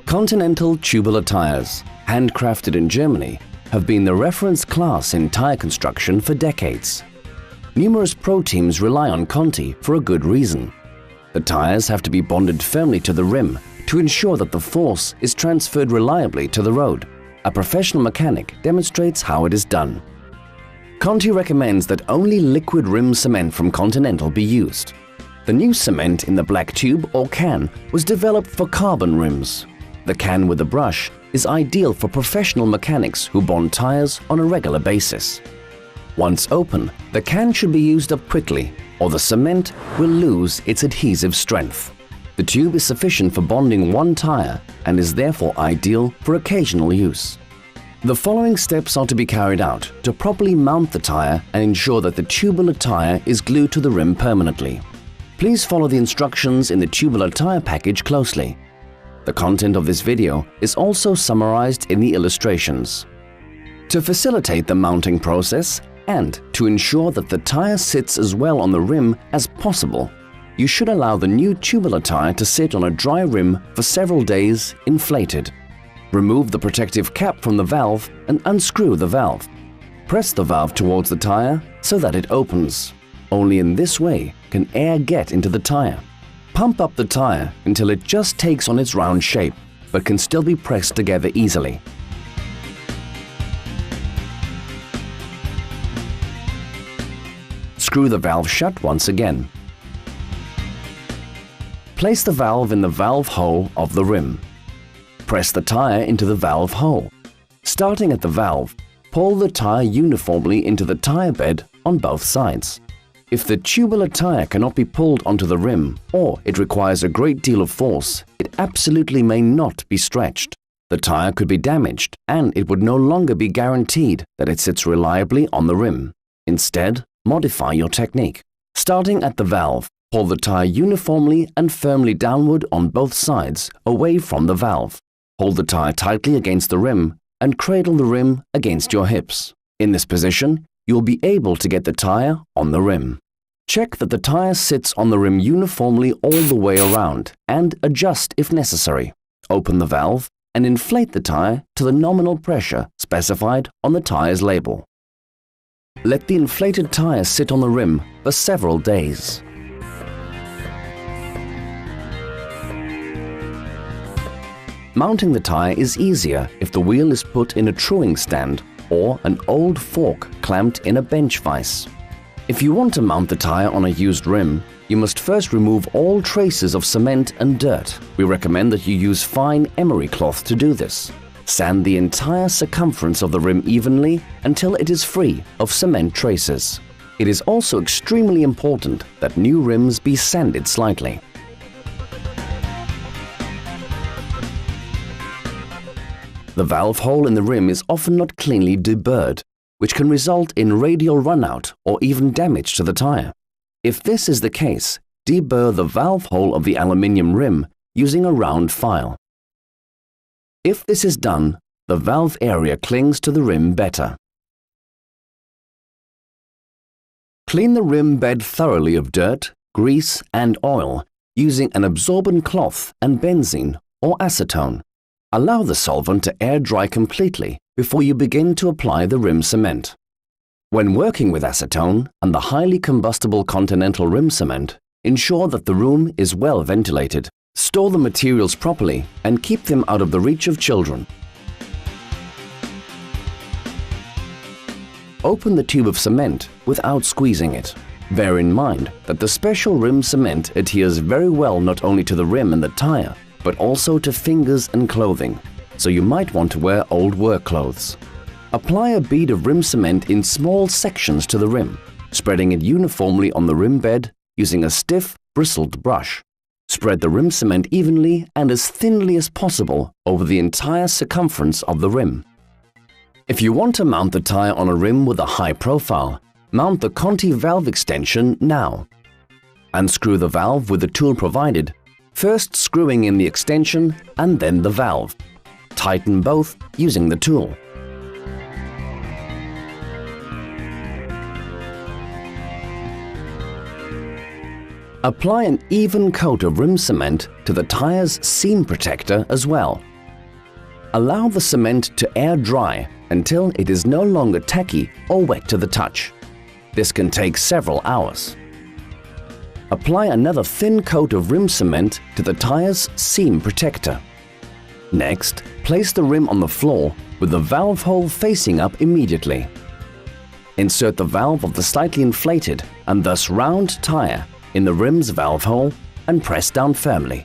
Continental tubular tires, handcrafted in Germany, have been the reference class in tire construction for decades. Numerous pro teams rely on Conti for a good reason. The tires have to be bonded firmly to the rim to ensure that the force is transferred reliably to the road. A professional mechanic demonstrates how it is done. Conti recommends that only liquid rim cement from Continental be used. The new cement in the black tube or can was developed for carbon rims. The can with a brush is ideal for professional mechanics who bond tires on a regular basis. Once open, the can should be used up quickly or the cement will lose its adhesive strength. The tube is sufficient for bonding one tire and is therefore ideal for occasional use. The following steps are to be carried out to properly mount the tire and ensure that the tubular tire is glued to the rim permanently. Please follow the instructions in the tubular tire package closely. The content of this video is also summarized in the illustrations. To facilitate the mounting process and to ensure that the tire sits as well on the rim as possible, you should allow the new tubular tire to sit on a dry rim for several days inflated. Remove the protective cap from the valve and unscrew the valve. Press the valve towards the tire so that it opens. Only in this way can air get into the tire. Pump up the tire until it just takes on its round shape, but can still be pressed together easily. Screw the valve shut once again. Place the valve in the valve hole of the rim. Press the tire into the valve hole. Starting at the valve, pull the tire uniformly into the tire bed on both sides. If the tubular tire cannot be pulled onto the rim or it requires a great deal of force, it absolutely may not be stretched. The tire could be damaged and it would no longer be guaranteed that it sits reliably on the rim. Instead, modify your technique. Starting at the valve, pull the tire uniformly and firmly downward on both sides away from the valve. Hold the tire tightly against the rim and cradle the rim against your hips. In this position, you'll be able to get the tire on the rim. Check that the tire sits on the rim uniformly all the way around and adjust if necessary. Open the valve and inflate the tire to the nominal pressure specified on the tire's label. Let the inflated tire sit on the rim for several days. Mounting the tire is easier if the wheel is put in a truing stand or an old fork clamped in a bench vise. If you want to mount the tire on a used rim, you must first remove all traces of cement and dirt. We recommend that you use fine emery cloth to do this. Sand the entire circumference of the rim evenly until it is free of cement traces. It is also extremely important that new rims be sanded slightly. The valve hole in the rim is often not cleanly deburred, which can result in radial runout or even damage to the tire. If this is the case, deburr the valve hole of the aluminium rim using a round file. If this is done, the valve area clings to the rim better. Clean the rim bed thoroughly of dirt, grease and oil using an absorbent cloth and benzene or acetone. Allow the solvent to air dry completely before you begin to apply the rim cement. When working with acetone and the highly combustible Continental rim cement, ensure that the room is well ventilated. Store the materials properly and keep them out of the reach of children. Open the tube of cement without squeezing it. Bear in mind that the special rim cement adheres very well not only to the rim and the tire, but also to fingers and clothing, so you might want to wear old work clothes. Apply a bead of rim cement in small sections to the rim, spreading it uniformly on the rim bed using a stiff, bristled brush. Spread the rim cement evenly and as thinly as possible over the entire circumference of the rim. If you want to mount the tire on a rim with a high profile, mount the Conti valve extension now. Unscrew the valve with the tool provided. first screwing in the extension and then the valve. Tighten both using the tool. Apply an even coat of rim cement to the tire's seam protector as well. Allow the cement to air dry until it is no longer tacky or wet to the touch. This can take several hours. Apply another thin coat of rim cement to the tire's seam protector. Next, place the rim on the floor with the valve hole facing up immediately. Insert the valve of the slightly inflated and thus round tire in the rim's valve hole and press down firmly.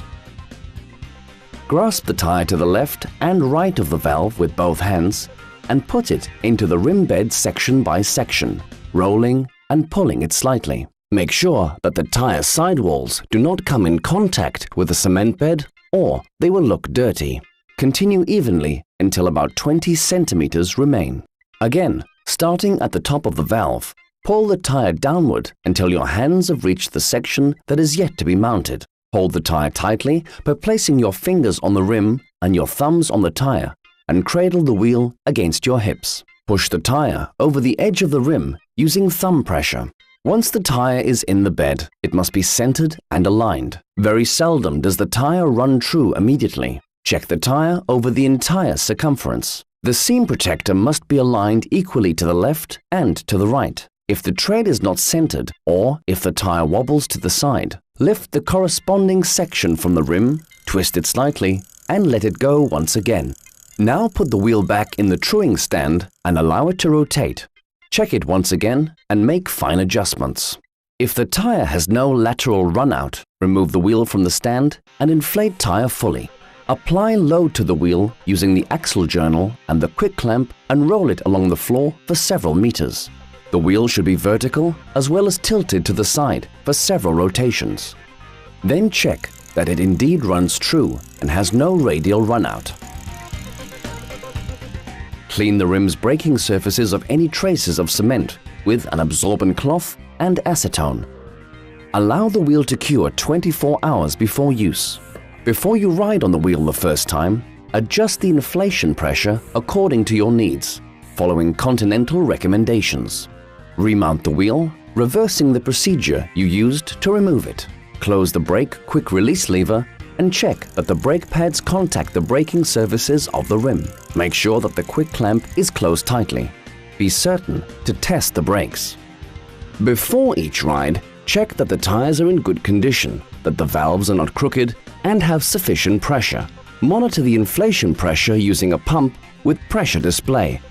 Grasp the tire to the left and right of the valve with both hands and put it into the rim bed section by section, rolling and pulling it slightly. Make sure that the tire sidewalls do not come in contact with the cement bed or they will look dirty. Continue evenly until about 20 centimeters remain. Again, starting at the top of the valve, pull the tire downward until your hands have reached the section that is yet to be mounted. Hold the tire tightly by placing your fingers on the rim and your thumbs on the tire and cradle the wheel against your hips. Push the tire over the edge of the rim using thumb pressure. Once the tire is in the bed, it must be centered and aligned. Very seldom does the tire run true immediately. Check the tire over the entire circumference. The seam protector must be aligned equally to the left and to the right. If the tread is not centered or if the tire wobbles to the side, lift the corresponding section from the rim, twist it slightly, and let it go once again. Now put the wheel back in the truing stand and allow it to rotate. Check it once again and make fine adjustments. If the tire has no lateral runout, remove the wheel from the stand and inflate tire fully. Apply load to the wheel using the axle journal and the quick clamp and roll it along the floor for several meters. The wheel should be vertical as well as tilted to the side for several rotations. Then check that it indeed runs true and has no radial runout. Clean the rim's braking surfaces of any traces of cement with an absorbent cloth and acetone. Allow the wheel to cure 24 hours before use. Before you ride on the wheel the first time, adjust the inflation pressure according to your needs, following Continental recommendations. Remount the wheel, reversing the procedure you used to remove it. Close the brake quick release lever and check that the brake pads contact the braking surfaces of the rim. Make sure that the quick clamp is closed tightly. Be certain to test the brakes. Before each ride, check that the tires are in good condition, that the valves are not crooked, and have sufficient pressure. Monitor the inflation pressure using a pump with pressure display.